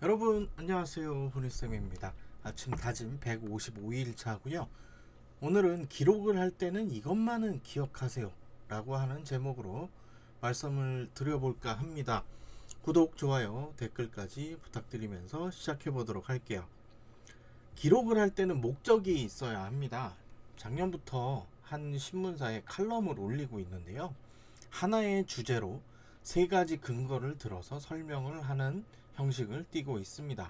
여러분 안녕하세요, 훈이쌤입니다. 아침 다짐 155일 차고요. 오늘은 기록을 할 때는 이것만은 기억하세요 라고 하는 제목으로 말씀을 드려볼까 합니다. 구독, 좋아요, 댓글까지 부탁드리면서 시작해 보도록 할게요. 기록을 할 때는 목적이 있어야 합니다. 작년부터 한 신문사에 칼럼을 올리고 있는데요, 하나의 주제로 세 가지 근거를 들어서 설명을 하는 형식을 띠고 있습니다.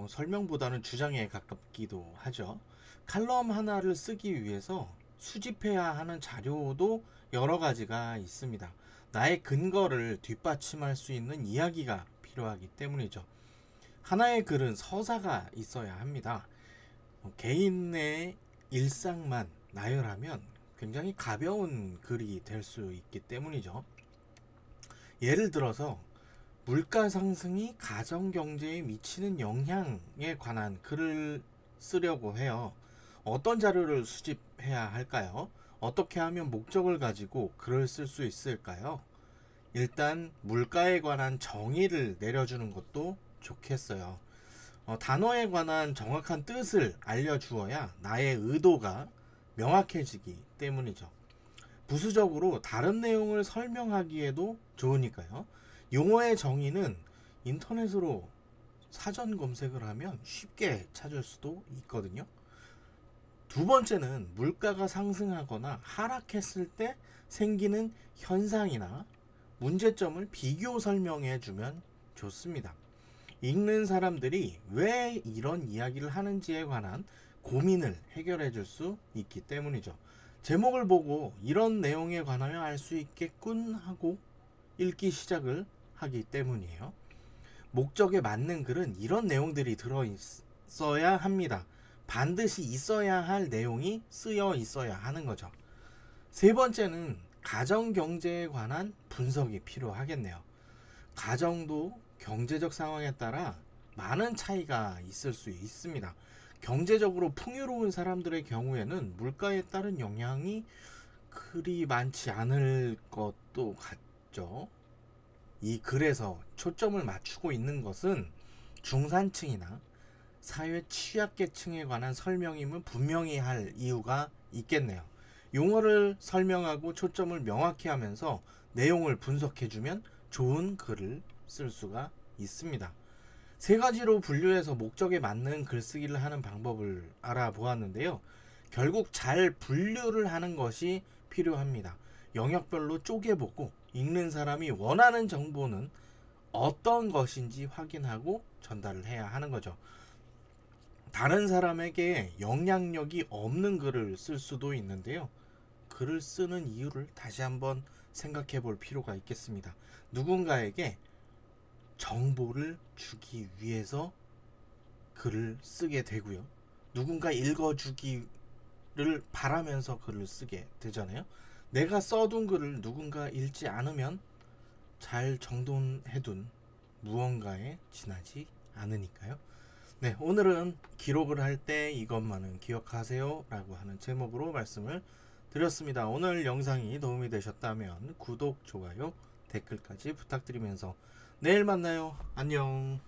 설명보다는 주장에 가깝기도 하죠. 칼럼 하나를 쓰기 위해서 수집해야 하는 자료도 여러 가지가 있습니다. 나의 근거를 뒷받침할 수 있는 이야기가 필요하기 때문이죠. 하나의 글은 서사가 있어야 합니다. 개인의 일상만 나열하면 굉장히 가벼운 글이 될 수 있기 때문이죠. 예를 들어서 물가 상승이 가정 경제에 미치는 영향에 관한 글을 쓰려고 해요. 어떤 자료를 수집해야 할까요? 어떻게 하면 목적을 가지고 글을 쓸 수 있을까요? 일단 물가에 관한 정의를 내려주는 것도 좋겠어요. 단어에 관한 정확한 뜻을 알려주어야 나의 의도가 명확해지기 때문이죠. 부수적으로 다른 내용을 설명하기에도 좋으니까요. 용어의 정의는 인터넷으로 사전 검색을 하면 쉽게 찾을 수도 있거든요. 두 번째는 물가가 상승하거나 하락했을 때 생기는 현상이나 문제점을 비교 설명해 주면 좋습니다. 읽는 사람들이 왜 이런 이야기를 하는지에 관한 고민을 해결해 줄 수 있기 때문이죠. 제목을 보고 이런 내용에 관하여 알 수 있겠군 하고 읽기 시작을 하기 때문이에요. 목적에 맞는 글은 이런 내용들이 들어있어야 합니다. 반드시 있어야 할 내용이 쓰여 있어야 하는 거죠. 세 번째는 가정 경제에 관한 분석이 필요하겠네요. 가정도 경제적 상황에 따라 많은 차이가 있을 수 있습니다. 경제적으로 풍요로운 사람들의 경우에는 물가에 따른 영향이 그리 많지 않을 것도 같죠. 이 글에서 초점을 맞추고 있는 것은 중산층이나 사회 취약계층에 관한 설명임을 분명히 할 이유가 있겠네요. 용어를 설명하고 초점을 명확히 하면서 내용을 분석해주면 좋은 글을 쓸 수가 있습니다. 세 가지로 분류해서 목적에 맞는 글쓰기를 하는 방법을 알아보았는데요. 결국 잘 분류를 하는 것이 필요합니다. 영역별로 쪼개보고 읽는 사람이 원하는 정보는 어떤 것인지 확인하고 전달을 해야 하는 거죠. 다른 사람에게 영향력이 없는 글을 쓸 수도 있는데요. 글을 쓰는 이유를 다시 한번 생각해 볼 필요가 있겠습니다. 누군가에게 정보를 주기 위해서 글을 쓰게 되고요. 누군가 읽어주기를 바라면서 글을 쓰게 되잖아요. 내가 써둔 글을 누군가 읽지 않으면 잘 정돈해둔 무언가에 지나지 않으니까요. 네, 오늘은 기록을 할 때 이것만은 기억하세요 라고 하는 제목으로 말씀을 드렸습니다. 오늘 영상이 도움이 되셨다면 구독, 좋아요, 댓글까지 부탁드리면서 내일 만나요. 안녕.